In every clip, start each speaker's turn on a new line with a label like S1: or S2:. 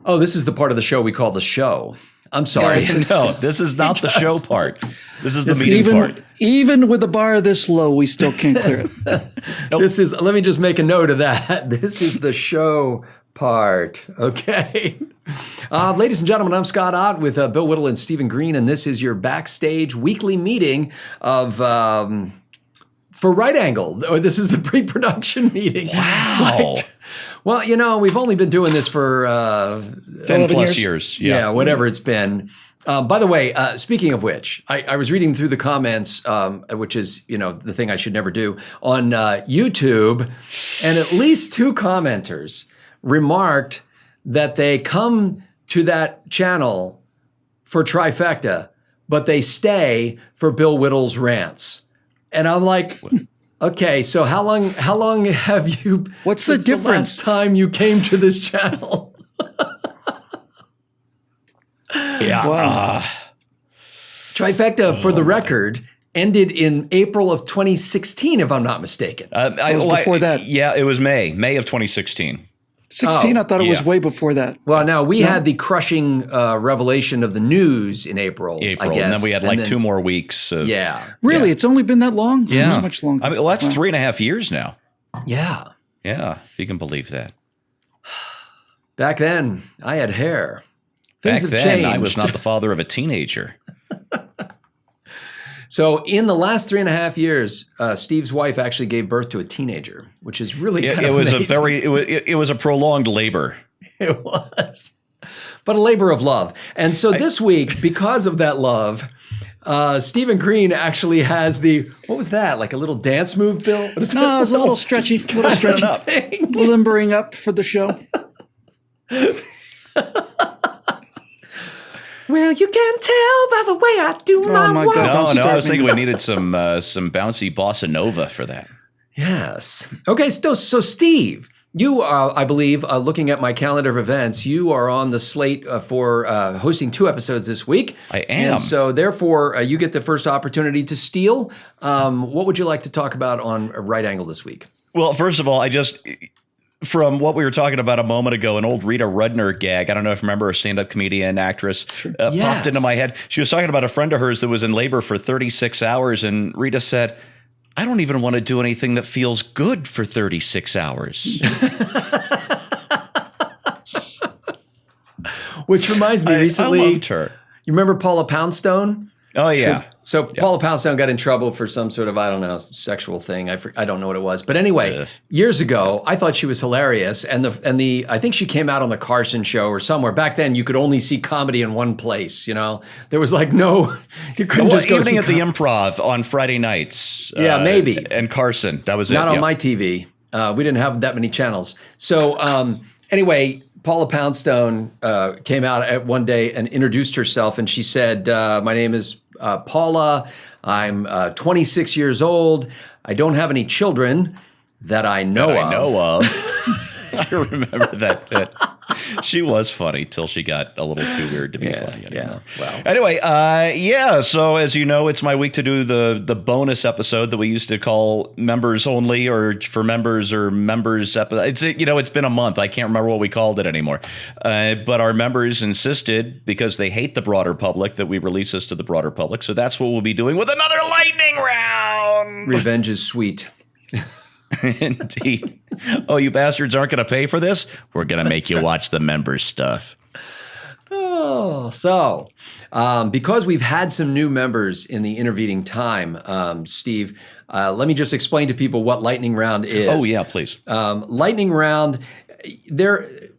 S1: Oh, this is the part of the show we call the show. I'm sorry.
S2: No, this is not the show part. This is the meeting part.
S3: Even with the bar this low, we still can't clear it.
S2: Nope.
S1: Let me just make a note of that. This is the show part. Okay. Ladies and gentlemen, I'm Scott Ott with Bill Whittle and Stephen Green, and this is your Backstage weekly meeting of for Right Angle. Or this is a pre-production meeting.
S2: Wow.
S1: Well, you know, we've only been doing this for
S2: 10 plus years.
S1: Yeah, whatever it's been. By the way, speaking of which, I was reading through the comments, which is, you know, the thing I should never do, on YouTube, and at least 2 commenters remarked that they come to that channel for Trifecta, but they stay for Bill Whittle's rants. And I'm like... Okay, so how long have you?
S3: What's the difference?
S1: The last time you came to this channel?
S2: Yeah.
S3: Wow.
S1: Trifecta, for the record, ended in April of 2016, if I'm not mistaken.
S3: Before that.
S2: Yeah, it was May of 2016.
S3: 16, I thought it was way before that.
S1: Well, now we had the crushing revelation of the news in April, I guess.
S2: And then we had 2 more weeks.
S1: Really?
S3: Yeah. It's only been that long?
S2: Yeah.
S3: Seems much longer.
S2: I mean, well, that's 3.5 years now.
S1: Yeah.
S2: Yeah, if you can believe that.
S1: Back then, I had hair. Things have
S2: Back then,
S1: changed.
S2: I was not the father of a teenager.
S1: So in the last 3.5 years, Steve's wife actually gave birth to a teenager, which is really kind of amazing.
S2: It was a prolonged labor.
S1: It was, but a labor of love. And so this week, because of that love, Stephen Green actually has what was that? Like a little dance move, Bill?
S3: No, it was a little stretchy
S1: thing.
S3: Limbering up for the show.
S1: Well, you can tell by the way I do my walk.
S3: God,
S2: No, I was thinking we needed some bouncy bossa nova for that.
S1: Yes. Okay, so Steve, you are, I believe, looking at my calendar of events, you are on the slate for hosting 2 episodes this week.
S2: I am.
S1: And so therefore, you get the first opportunity to steal. What would you like to talk about on Right Angle this week?
S2: Well, first of all, from what we were talking about a moment ago, an old Rita Rudner gag. I don't know if you remember, a stand-up comedian, actress, popped into my head. She was talking about a friend of hers that was in labor for 36 hours, and Rita said, I don't even want to do anything that feels good for 36 hours.
S1: Which reminds me, recently,
S2: I loved her.
S1: You remember Paula Poundstone?
S2: Oh, yeah.
S1: So Paula Poundstone got in trouble for some sort of, I don't know, sexual thing. I don't know what it was. But anyway, years ago, I thought she was hilarious. And I think she came out on the Carson show or somewhere. Back then, you could only see comedy in one place, you know? There was like you couldn't just go see
S2: evening at the Improv on Friday nights.
S1: Yeah, maybe.
S2: And Carson, that was
S1: Not
S2: it.
S1: on my TV. We didn't have that many channels. So anyway, Paula Poundstone came out at one day and introduced herself, and she said, my name is Paula. I'm 26 years old. I don't have any children that I know of.
S2: I remember that bit. She was funny till she got a little too weird to be funny anymore.
S1: Well.
S2: Anyway, so as you know, it's my week to do the bonus episode that we used to call members only, or for members or members episode. It's been a month. I can't remember what we called it anymore. But our members insisted, because they hate the broader public, that we release this to the broader public. So that's what we'll be doing with another lightning round.
S1: Revenge is sweet.
S2: Indeed. Oh, you bastards aren't going to pay for this? We're going to make you watch the members stuff.
S1: Oh, so because we've had some new members in the intervening time, Steve, let me just explain to people what Lightning Round is.
S2: Oh, yeah, please.
S1: Lightning Round,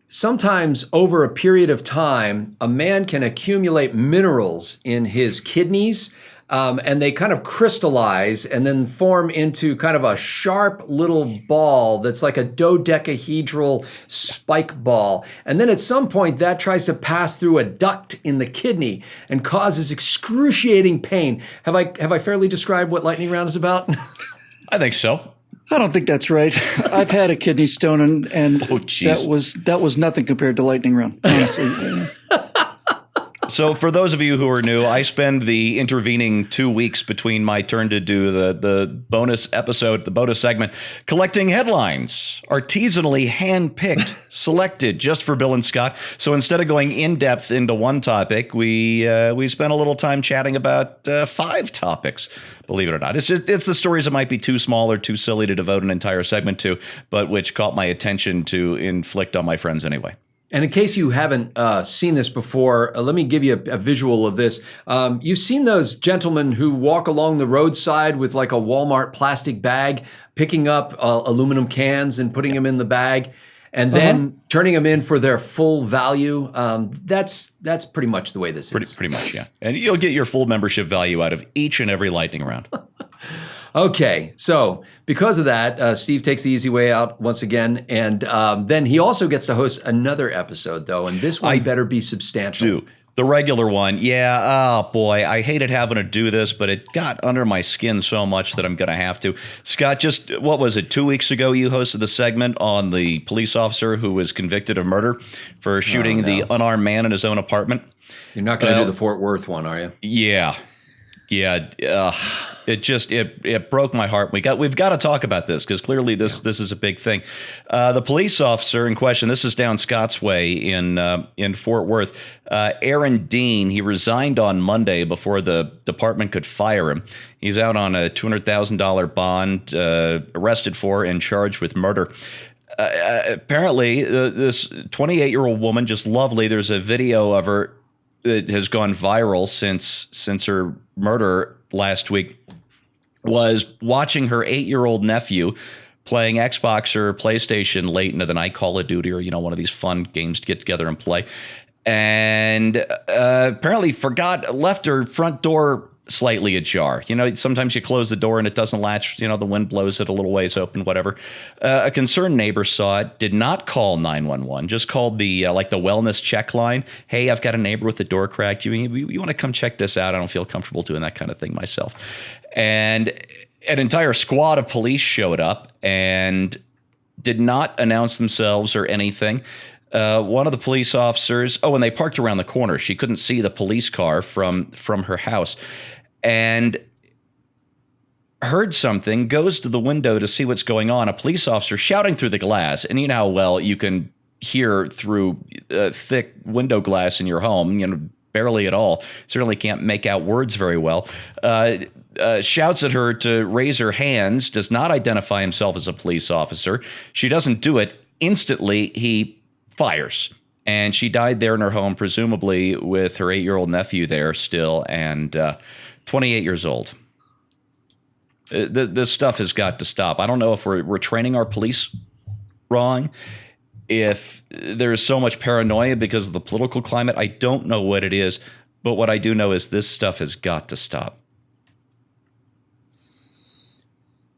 S1: sometimes over a period of time, a man can accumulate minerals in his kidneys, and they kind of crystallize and then form into kind of a sharp little ball that's like a dodecahedral spike ball. And then at some point that tries to pass through a duct in the kidney and causes excruciating pain. Have I fairly described what Lightning Round is about?
S2: I think so.
S3: I don't think that's right. I've had a kidney stone, and
S2: Oh,
S3: that was nothing compared to Lightning Round, honestly.
S2: So for those of you who are new, I spend the intervening 2 weeks between my turn to do the bonus episode, the bonus segment, collecting headlines, artisanally handpicked, selected just for Bill and Scott. So instead of going in depth into one topic, we spent a little time chatting about 5 topics. Believe it or not, it's the stories that might be too small or too silly to devote an entire segment to, but which caught my attention to inflict on my friends anyway.
S1: And in case you haven't seen this before, let me give you a visual of this. You've seen those gentlemen who walk along the roadside with like a Walmart plastic bag, picking up aluminum cans and putting them in the bag, and then turning them in for their full value. That's pretty much the way this is.
S2: Pretty much, yeah. And you'll get your full membership value out of each and every lightning round.
S1: Okay, so because of that, Steve takes the easy way out once again, and then he also gets to host another episode, though, and this one better be substantial.
S2: The regular one, yeah, oh boy, I hated having to do this, but it got under my skin so much that I'm going to have to. Scott, just, what was it, 2 weeks ago you hosted the segment on the police officer who was convicted of murder for shooting the unarmed man in his own apartment.
S1: You're not going to do the Fort Worth one, are you?
S2: Yeah. It broke my heart. We've got to talk about this because clearly this is a big thing. The police officer in question, this is down Scott's Way in Fort Worth. Aaron Dean, he resigned on Monday before the department could fire him. He's out on a $200,000 bond, arrested for and charged with murder. Apparently, this 28-year-old woman, just lovely. There's a video of her that has gone viral since her murder last week, was watching her 8-year-old nephew playing Xbox or PlayStation late into the night, Call of Duty, or one of these fun games to get together and play, and apparently left her front door slightly ajar. Sometimes you close the door and it doesn't latch. The wind blows it a little ways open, whatever. A concerned neighbor saw it, did not call 911, just called the the wellness check line. Hey, I've got a neighbor with the door cracked. You want to come check this out? I don't feel comfortable doing that kind of thing myself. And an entire squad of police showed up and did not announce themselves or anything. One of the police officers, and they parked around the corner. She couldn't see the police car from her house, and heard something, goes to the window to see what's going on. A police officer shouting through the glass, and you know how well you can hear through thick window glass in your home, barely at all. Certainly can't make out words very well. Shouts at her to raise her hands, does not identify himself as a police officer. She doesn't do it. Instantly, he fires. And she died there in her home, presumably with her 8-year-old nephew there still, and 28 years old. This stuff has got to stop. I don't know if we're training our police wrong, if there's so much paranoia because of the political climate. I don't know what it is, but what I do know is this stuff has got to stop.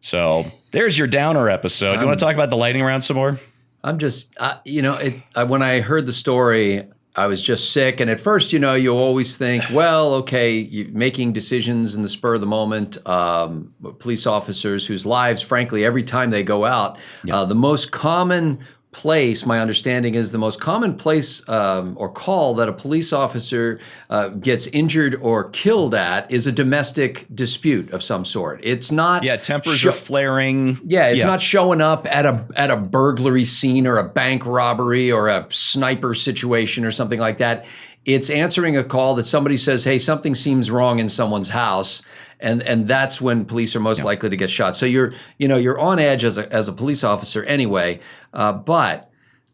S2: So there's your downer episode. You want to talk about the lightning round some more?
S1: I'm just, when I heard the story, I was just sick. And at first, you always think, well, okay, you're making decisions in the spur of the moment. Police officers whose lives, frankly, every time they go out, the most common place, my understanding is the most common place or call that a police officer gets injured or killed at is a domestic dispute of some sort. It's not
S2: tempers are flaring.
S1: It's not showing up at a burglary scene or a bank robbery or a sniper situation or something like that. It's answering a call that somebody says, hey, something seems wrong in someone's house. And that's when police are most likely to get shot. So you're on edge as a police officer anyway. But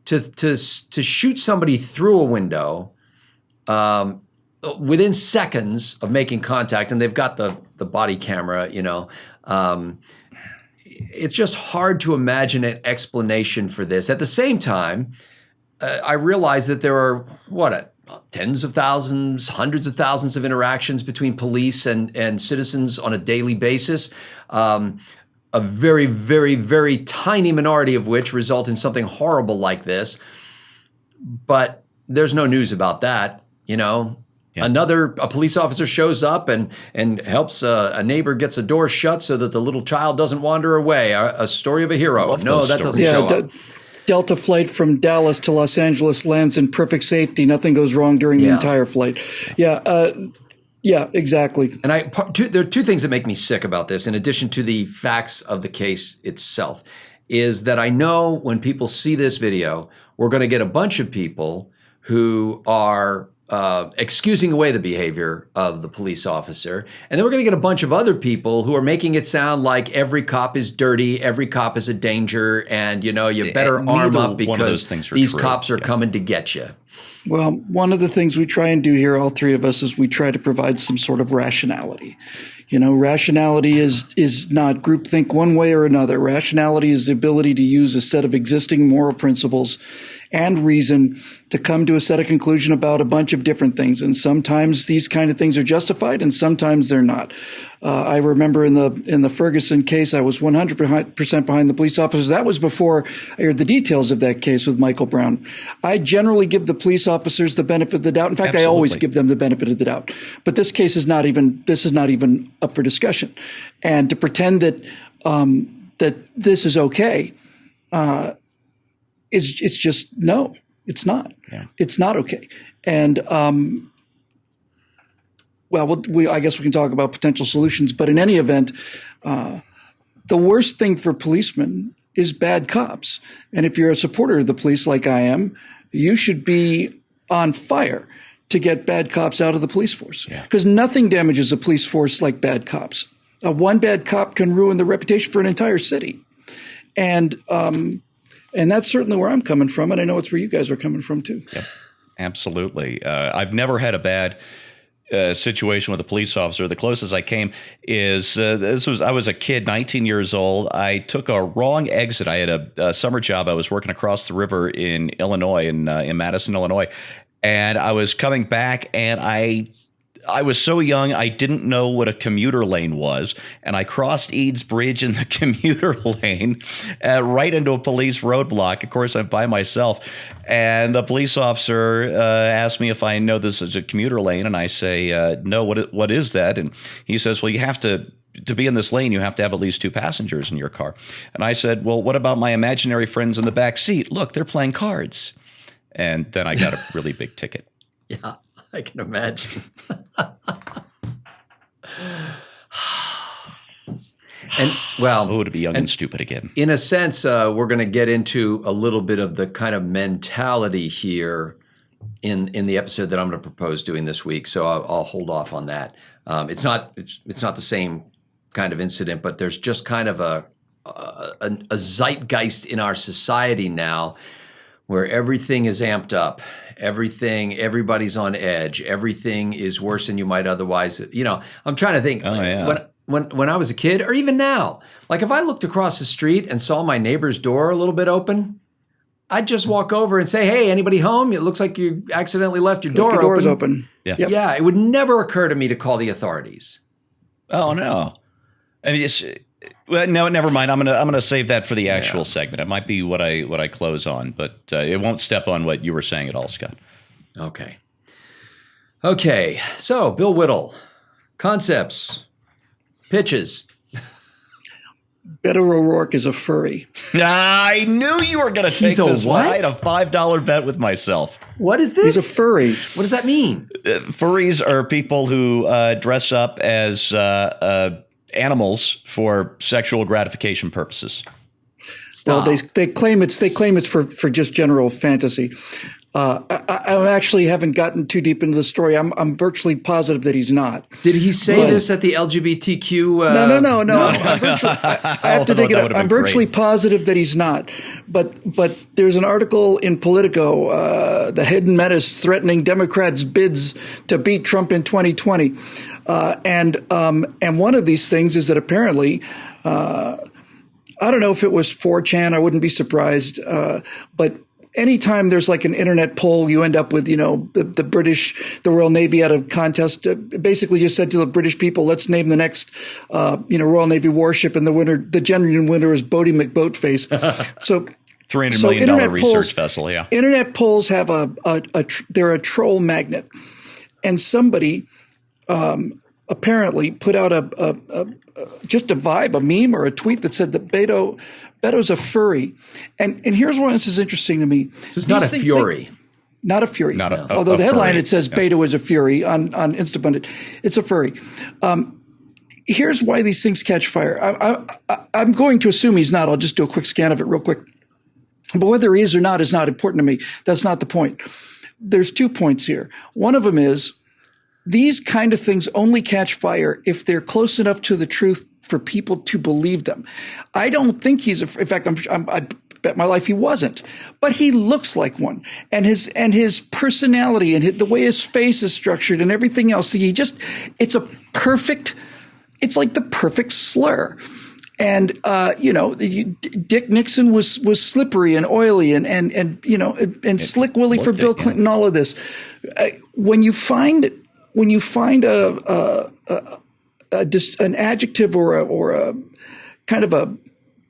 S1: to shoot somebody through a window within seconds of making contact, and they've got the body camera, it's just hard to imagine an explanation for this. At the same time, I realize that there are tens of thousands, hundreds of thousands of interactions between police and citizens on a daily basis. A very, very, very tiny minority of which result in something horrible like this. But there's no news about that, A police officer shows up and helps a neighbor gets a door shut so that the little child doesn't wander away. A story of a hero. No, that doesn't show up.
S3: Delta flight from Dallas to Los Angeles lands in perfect safety. Nothing goes wrong during the entire flight. Yeah, exactly.
S1: And there are two things that make me sick about this, in addition to the facts of the case itself, is that I know when people see this video, we're going to get a bunch of people who are excusing away the behavior of the police officer. And then we're going to get a bunch of other people who are making it sound like every cop is dirty, every cop is a danger, and, you better arm up because these cops are coming to get you.
S3: Well, one of the things we try and do here, all three of us, is we try to provide some sort of rationality. Rationality is not groupthink one way or another. Rationality is the ability to use a set of existing moral principles and reason to come to a set of conclusion about a bunch of different things. And sometimes these kind of things are justified and sometimes they're not. I remember in the Ferguson case, I was 100% behind the police officers. That was before I heard the details of that case with Michael Brown. I generally give the police officers the benefit of the doubt. In fact, I always give them the benefit of the doubt. But this case is not even up for discussion. And to pretend that that this is okay, it's just no, it's not. Yeah. It's not okay. And I guess we can talk about potential solutions. But in any event, the worst thing for policemen is bad cops. And if you're a supporter of the police like I am, you should be on fire to get bad cops out of the police force. Because nothing damages a police force like bad cops. One bad cop can ruin the reputation for an entire city. And that's certainly where I'm coming from, and I know it's where you guys are coming from too. Yep,
S2: absolutely. I've never had a bad situation with a police officer. The closest I came is I was a kid, 19 years old. I took a wrong exit. I had a summer job. I was working across the river in Illinois, in Madison, Illinois, and I was coming back, and I was so young, I didn't know what a commuter lane was, and I crossed Eads Bridge in the commuter lane right into a police roadblock. Of course, I'm by myself, and the police officer asked me if I know this is a commuter lane, and I say, no, what is that? And he says, well, you have to be in this lane, you have to have at least two passengers in your car. And I said, well, what about my imaginary friends in the back seat? Look, they're playing cards. And then I got a really big ticket.
S1: Yeah. I can imagine. And
S2: to be young and stupid again.
S1: In a sense, we're going to get into a little bit of the kind of mentality here in the episode that I'm going to propose doing this week. So I'll hold off on that. It's not the same kind of incident, but there's just kind of a zeitgeist in our society now where everything is amped up. Everybody's on edge. Everything is worse than you might otherwise. I'm trying to think. When I was a kid, or even now, like if I looked across the street and saw my neighbor's door a little bit open, I'd just walk over and say, "Hey, anybody home? It looks like you accidentally left your door open."
S3: Your door's open.
S2: Yeah.
S3: Yep.
S1: Yeah. It would never occur to me to call the authorities.
S2: Oh no. I mean, well, no, never mind. I'm gonna save that for the actual segment. It might be what I close on, but it won't step on what you were saying at all, Scott.
S1: Okay. So, Bill Whittle, concepts, pitches.
S3: Beto O'Rourke is a furry.
S2: I knew you were going to take this one. I had a $5 bet with myself.
S1: What is this?
S3: He's a furry.
S1: What does that mean?
S2: Furries are people who dress up as animals for sexual gratification purposes.
S1: Stop.
S3: Well, they claim it's for just general fantasy. I actually haven't gotten too deep into the story. I'm virtually positive that he's not.
S1: Did he say this at the LGBTQ?
S3: No. I have to dig it up. I'm virtually positive that he's not. But there's an article in Politico, the hidden menace threatening Democrats' bids to beat Trump in 2020, and one of these things is that apparently. I don't know if it was 4chan. I wouldn't be surprised. But anytime there's like an internet poll, you end up with, the Royal Navy had a contest. Basically just said to the British people, let's name the next, Royal Navy warship. And the genuine winner is Bodie McBoatface. So
S2: $300 million research vessel. Yeah.
S3: Internet polls have they're a troll magnet. And somebody, apparently put out just a vibe, a meme or a tweet that said that Beto Beto's a furry. And here's why this is interesting to me.
S1: So it's not a fury.
S3: Not a fury.
S2: Not a-
S3: Although
S2: a
S3: the headline,
S2: furry.
S3: it says Beto is a fury on Instapundit. It's a furry. Here's why these things catch fire. I'm going to assume he's not. I'll just do a quick scan of it real quick. But whether he is or not is not important to me. That's not the point. There's 2 points here. One of them is these kind of things only catch fire if they're close enough to the truth for people to believe them. I don't think he's in fact, I bet my life he wasn't, but he looks like one, and his personality and the way his face is structured and everything else. It's like the perfect slur. And Dick Nixon was slippery and oily and Slick Willie for Bill Clinton. All of this. When you find an adjective or a kind of a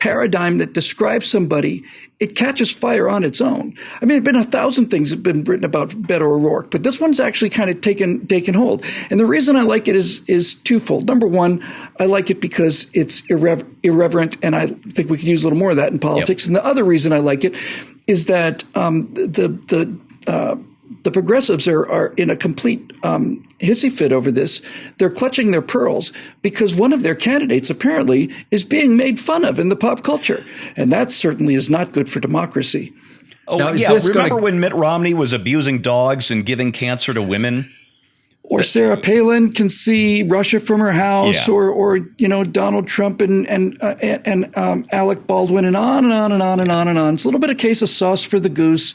S3: paradigm that describes somebody, it catches fire on its own. I mean, there have been 1,000 things that have been written about Beto O'Rourke, but this one's actually kind of taken hold. And the reason I like it is twofold. Number one, I like it because it's irreverent, and I think we could use a little more of that in politics. Yep. And the other reason I like it is that the progressives are in a complete hissy fit over this. They're clutching their pearls because one of their candidates apparently is being made fun of in the pop culture. And that certainly is not good for democracy.
S2: Oh, now, yeah. Remember when Mitt Romney was abusing dogs and giving cancer to women?
S3: Or Sarah Palin can see Russia from her house, or Donald Trump and Alec Baldwin, and on and on and on and on and on. It's a little bit of case of sauce for the goose.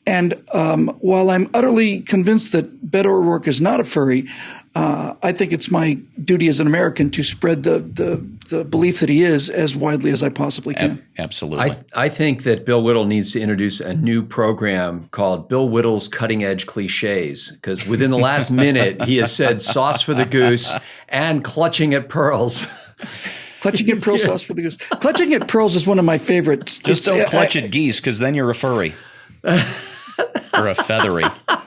S3: And while I'm utterly convinced that Beto O'Rourke is not a furry, I think it's my duty as an American to spread the belief that he is as widely as I possibly can.
S2: Absolutely.
S1: I think that Bill Whittle needs to introduce a new program called Bill Whittle's Cutting Edge Cliches, because within the last minute, he has said sauce for the goose and clutching at pearls.
S3: Clutching at pearls, sauce for the goose. Clutching at pearls is one of my favorites.
S2: Just don't clutch at geese, because then you're a furry. Or a feathery.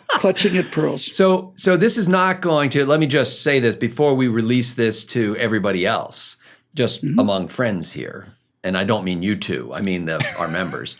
S3: Clutching at pearls.
S1: So this is not going to, let me just say this before we release this to everybody else, just among friends here. And I don't mean you two, I mean our members.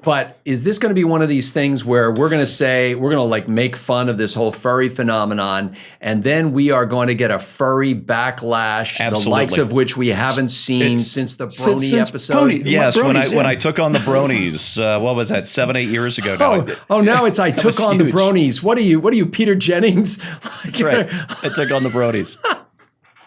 S1: But is this going to be one of these things where we're going to like make fun of this whole furry phenomenon, and then we are going to get a furry backlash, the likes of which we haven't seen since the Brony episode?
S2: Yes, bronies, when I took on the Bronies, what was that, 7-8 years ago now?
S1: Now it's I took on the Bronies. What are you, Peter Jennings?
S2: That's right. I took on the Bronies.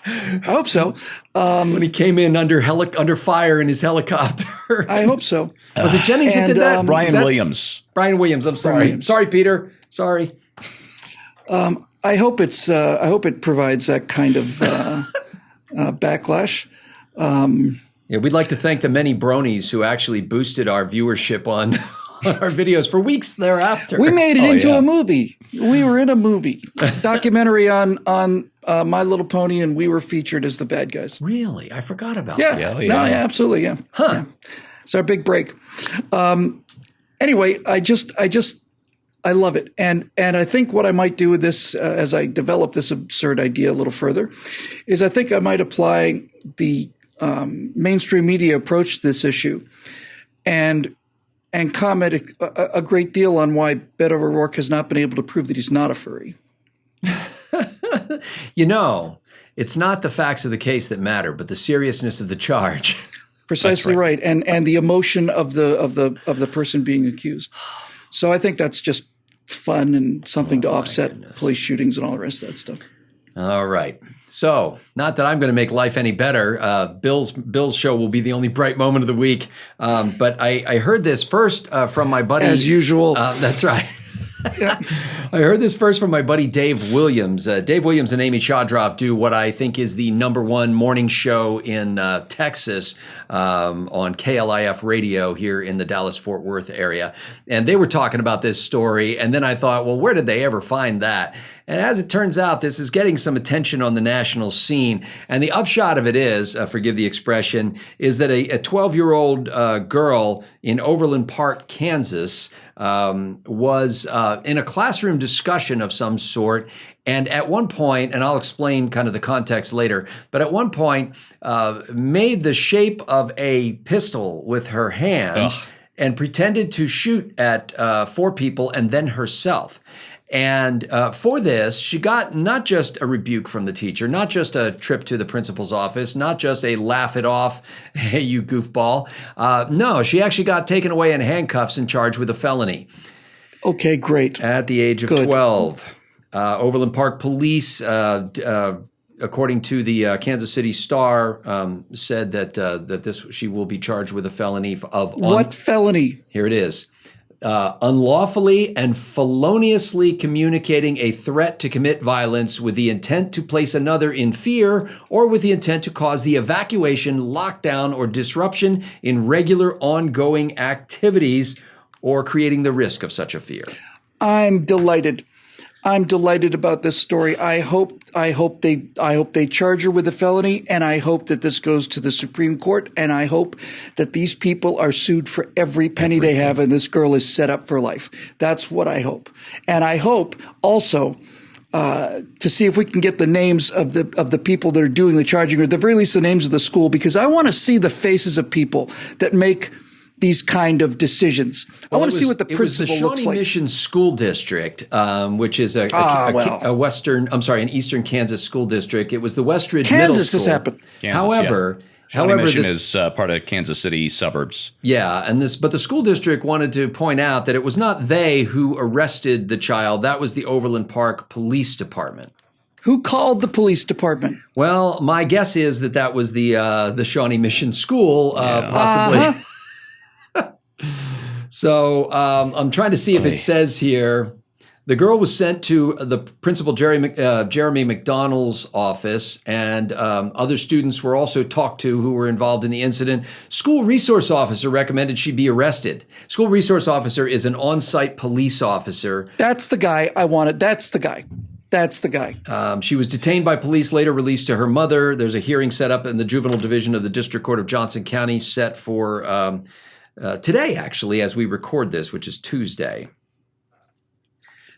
S3: I hope so.
S1: When he came in under fire in his helicopter.
S3: I hope so.
S1: Was it Jennings that did that?
S2: Brian Williams.
S1: Brian Williams. I'm sorry.
S3: Williams.
S1: Sorry, Peter. Sorry.
S3: I hope it provides that kind of backlash.
S1: We'd like to thank the many Bronies who actually boosted our viewership on our videos for weeks thereafter.
S3: We made it into a movie. We were in a movie documentary on My Little Pony, and we were featured as the bad guys.
S1: Really? I forgot about
S3: that.
S1: that.
S3: No, absolutely, yeah.
S1: Huh.
S3: Yeah. It's our big break. Anyway, I love it. And I think what I might do with this, as I develop this absurd idea a little further, is I think I might apply the mainstream media approach to this issue and comment a great deal on why Beto O'Rourke has not been able to prove that he's not a furry.
S1: It's not the facts of the case that matter, but the seriousness of the charge.
S3: Precisely right. And the emotion of the person being accused. So I think that's just fun and something to offset police shootings and all the rest of that stuff.
S1: All right. So, not that I'm going to make life any better. Bill's show will be the only bright moment of the week. But I heard this first from my buddy.
S3: As usual.
S1: That's right. I heard this first from my buddy Dave Williams. Dave Williams and Amy Shodroff do what I think is the #1 morning show in Texas on KLIF radio here in the Dallas-Fort Worth area. And they were talking about this story. And then I thought, well, where did they ever find that? And as it turns out, this is getting some attention on the national scene. And the upshot of it is, forgive the expression, is that a 12-year-old girl in Overland Park, Kansas, was in a classroom discussion of some sort. And at one point, and I'll explain kind of the context later, but at one point made the shape of a pistol with her hand and pretended to shoot at 4 people and then herself. And for this, she got not just a rebuke from the teacher, not just a trip to the principal's office, not just a laugh it off, hey, you goofball. No, she actually got taken away in handcuffs and charged with a felony.
S3: Okay, great.
S1: At the age of 12. Overland Park police, according to the Kansas City Star, said that she will be charged with a felony of
S3: what felony?
S1: Here it is. Unlawfully and feloniously communicating a threat to commit violence with the intent to place another in fear or with the intent to cause the evacuation, lockdown, or disruption in regular ongoing activities or creating the risk of such a fear.
S3: I'm delighted. I'm delighted about this story. I hope they charge her with a felony, and I hope that this goes to the Supreme Court, and I hope that these people are sued for every penny they have, and this girl is set up for life. That's what I hope. And I hope also to see if we can get the names of the people that are doing the charging, or at the very least the names of the school, because I want to see the faces of people that make these kind of decisions. I want to see what the principal looks like.
S1: It was the Shawnee Mission School District, which is an eastern Kansas school district. It was the Westridge Middle School.
S3: Kansas has happened.
S1: However,
S2: Shawnee Mission is part of Kansas City suburbs.
S1: Yeah, but the school district wanted to point out that it was not they who arrested the child. That was the Overland Park Police Department.
S3: Who called the police department?
S1: Well, my guess is that was the Shawnee Mission School, possibly. So I'm trying to see if it says here, the girl was sent to the principal Jeremy McDonald's office, and other students were also talked to who were involved in the incident. School resource officer recommended she be arrested. School resource officer is an on-site police officer.
S3: That's the guy I wanted. That's the guy. That's the guy.
S1: She was detained by police, later released to her mother. There's a hearing set up in the Juvenile Division of the District Court of Johnson County set for today, actually, as we record this, which is Tuesday.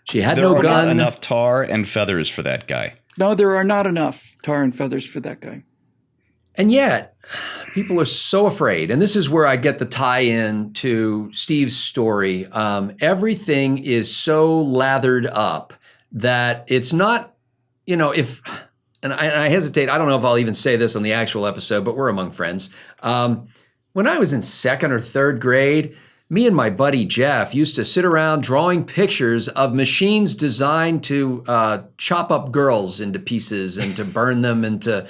S1: She had no gun.
S2: There are not enough tar and feathers for that guy.
S3: No, there are not enough tar and feathers for that guy.
S1: And yet, people are so afraid. And this is where I get the tie-in to Steve's story. Everything is so lathered up that it's not, and I hesitate, I don't know if I'll even say this on the actual episode, but we're among friends. When I was in 2nd or 3rd grade, me and my buddy Jeff used to sit around drawing pictures of machines designed to chop up girls into pieces and to burn them and to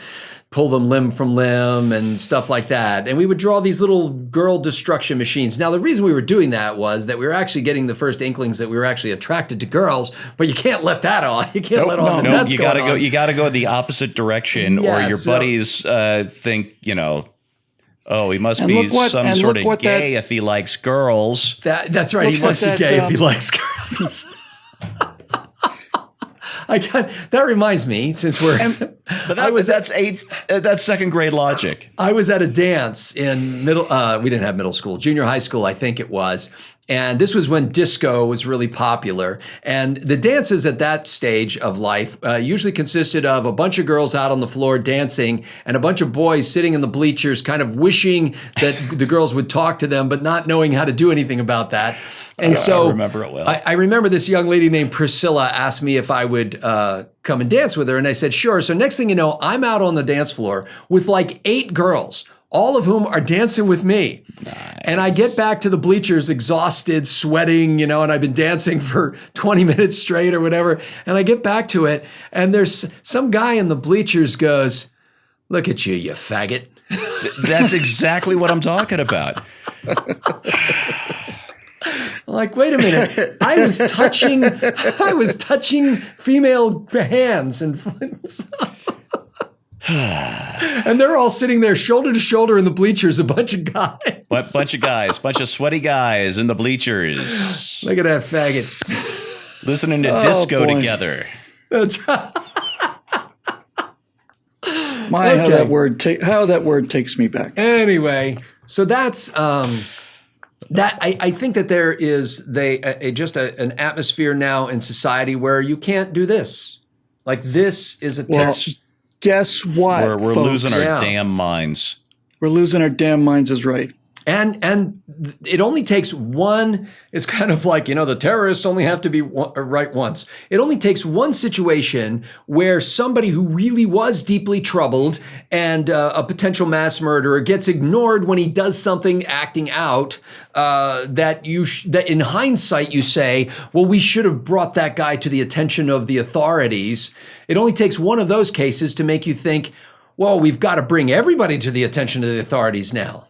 S1: pull them limb from limb and stuff like that. And we would draw these little girl destruction machines. Now, the reason we were doing that was that we were actually getting the first inklings that we were actually attracted to girls, but you can't let that on. You can't let on.
S2: No, you gotta go. You gotta go the opposite direction, or your buddies think, oh, he must be some sort of gay if he likes girls.
S1: That's right. He must be gay if he likes girls. That reminds me, since we're.
S2: That's 2nd grade logic.
S1: I was at a dance in we didn't have middle school, junior high school, I think it was. And this was when disco was really popular. And the dances at that stage of life usually consisted of a bunch of girls out on the floor dancing and a bunch of boys sitting in the bleachers kind of wishing that the girls would talk to them, but not knowing how to do anything about that. And so
S2: I remember it well.
S1: I remember this young lady named Priscilla asked me if I would come and dance with her. And I said, sure. So next thing you know, I'm out on the dance floor with like 8 girls, all of whom are dancing with me. Nice. And I get back to the bleachers exhausted, sweating, and I've been dancing for 20 minutes straight or whatever. And I get back to it, and there's some guy in the bleachers goes, "Look at you faggot."
S2: That's exactly what I'm talking about.
S1: Like, wait a minute. I was touching female hands and and they're all sitting there shoulder to shoulder in the bleachers, a bunch of guys.
S2: Bunch of sweaty guys in the bleachers.
S1: Look at that faggot.
S2: Listening to disco together.
S1: That's
S3: My,
S1: Okay.
S3: how that word takes me back.
S1: anyway. So that's that. I think that there is an atmosphere now in society where you can't do this. Like this is a
S3: Well,
S1: test.
S3: guess what?
S2: We're
S3: folks?
S2: losing our
S1: Yeah.
S2: damn minds.
S3: We're losing our damn minds is right.
S1: And it only takes one. It's kind of like, the terrorists only have to be right once. It only takes one situation where somebody who really was deeply troubled and a potential mass murderer gets ignored when he does something acting out that in hindsight you say, well, we should have brought that guy to the attention of the authorities. It only takes one of those cases to make you think, well, we've got to bring everybody to the attention of the authorities now.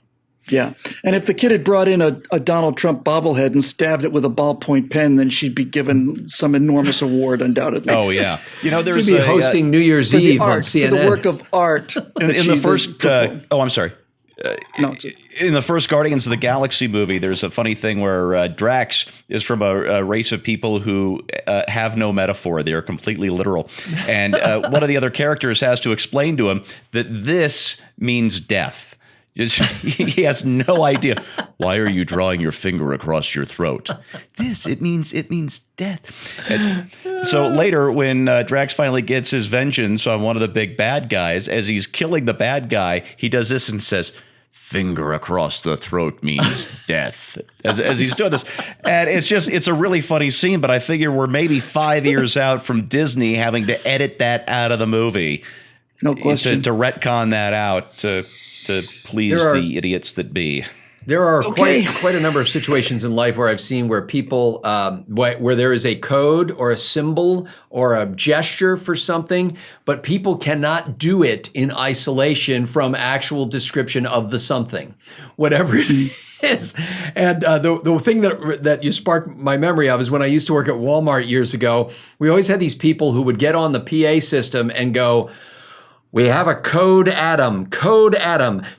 S3: Yeah. And if the kid had brought in a Donald Trump bobblehead and stabbed it with a ballpoint pen, then she'd be given some enormous award, undoubtedly.
S2: Oh yeah, there's
S1: She'd be hosting New Year's
S3: For the
S1: Eve on
S3: art,
S1: CNN.
S3: for the work of art.
S2: in the first. I'm sorry.
S3: No,
S2: In the first Guardians of the Galaxy movie, there's a funny thing where Drax is from a race of people who have no metaphor. They are completely literal. And one of the other characters has to explain to him that this means death. He has no idea. Why are you drawing your finger across your throat? It means death. And so later, when Drax finally gets his vengeance on one of the big bad guys, as he's killing the bad guy, he does this and says, "Finger across the throat means death," as he's doing this. And it's a really funny scene, but I figure we're maybe 5 years out from Disney having to edit that out of the movie.
S3: no question.
S2: To retcon that out to please the idiots that be.
S1: There are
S3: Okay.
S1: quite a number of situations in life where I've seen where people, where there is a code or a symbol or a gesture for something, but people cannot do it in isolation from actual description of the something, whatever it is. And the thing that you sparked my memory of is when I used to work at Walmart years ago, we always had these people who would get on the PA system and go, "We have a code Adam,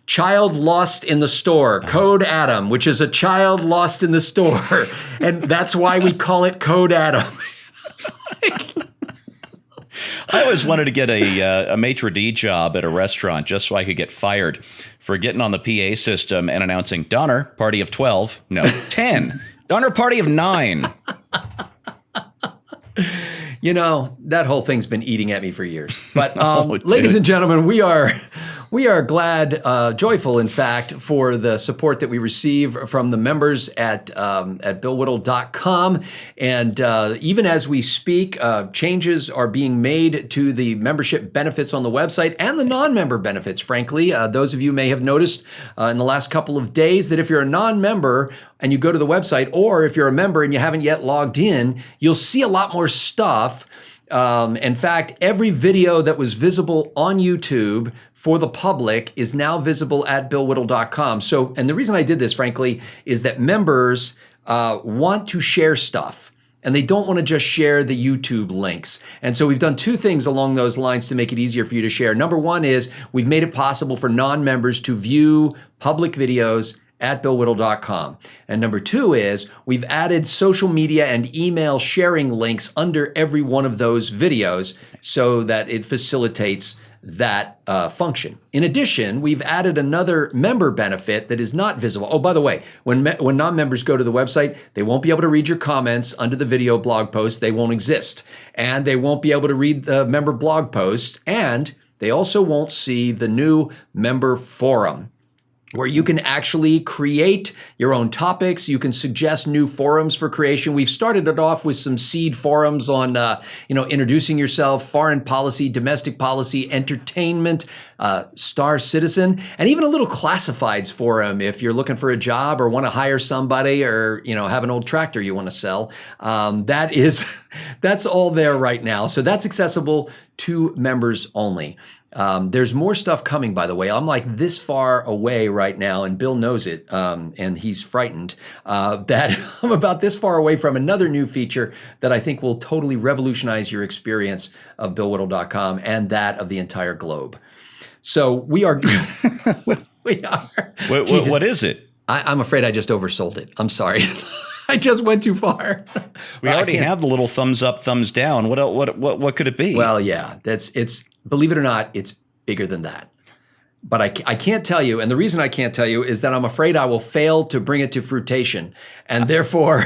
S1: child lost in the store, code Adam, which is a child lost in the store." And that's why we call it code Adam.
S2: I always wanted to get a maitre d' job at a restaurant just so I could get fired for getting on the PA system and announcing Donner, party of 12, no, 10, Donner, party of 9.
S1: That whole thing's been eating at me for years. But
S2: Oh,
S1: ladies
S2: dude.
S1: and gentlemen, we are glad, joyful, in fact, for the support that we receive from the members at BillWhittle.com. And even as we speak, changes are being made to the membership benefits on the website and the non-member benefits, frankly. Those of you may have noticed in the last couple of days that if you're a non-member and you go to the website, or if you're a member and you haven't yet logged in, you'll see a lot more stuff. In fact, every video that was visible on YouTube for the public is now visible at BillWhittle.com. So, and the reason I did this, frankly, is that members want to share stuff. And they don't want to just share the YouTube links. And so we've done two things along those lines to make it easier for you to share. Number one is we've made it possible for non-members to view public videos at BillWhittle.com. And number two is we've added social media and email sharing links under every one of those videos so that it facilitates that function. In addition, we've added another member benefit that is not visible. Oh, by the way, when non-members go to the website, they won't be able to read your comments under the video blog post. They won't exist. And they won't be able to read the member blog post. And they also won't see the new member forum, where you can actually create your own topics. You can suggest new forums for creation. We've started it off with some seed forums on, introducing yourself, foreign policy, domestic policy, entertainment, Star Citizen, and even a little classifieds forum if you're looking for a job or want to hire somebody or, have an old tractor you want to sell. That's all there right now. So that's accessible to members only. There's more stuff coming, by the way. I'm like this far away right now, and Bill knows it, and he's frightened that I'm about this far away from another new feature that I think will totally revolutionize your experience of BillWhittle.com and that of the entire globe. So we are.
S2: What is it?
S1: I'm afraid I just oversold it. I'm sorry. I just went too far.
S2: We already have the little thumbs up, thumbs down. What could it be?
S1: Well, yeah, it's believe it or not, it's bigger than that. But I can't tell you, and the reason I can't tell you is that I'm afraid I will fail to bring it to fruition, and therefore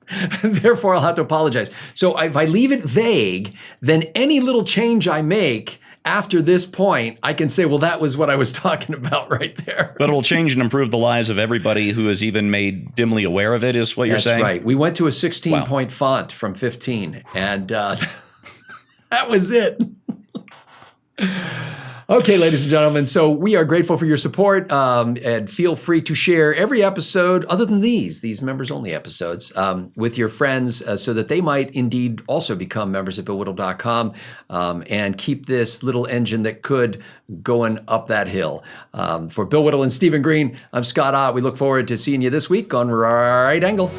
S1: I'll have to apologize. So if I leave it vague, then any little change I make after this point, I can say, well, that was what I was talking about right there.
S2: But it'll change and improve the lives of everybody who is even made dimly aware of it, is what you're saying?
S1: That's right. We went to a 16-point font from 15, and that was it. Okay, ladies and gentlemen, so we are grateful for your support, and feel free to share every episode, other than these members-only episodes, with your friends so that they might indeed also become members at BillWhittle.com, and keep this little engine that could going up that hill. For Bill Whittle and Stephen Green, I'm Scott Ott. We look forward to seeing you this week on Right Angle.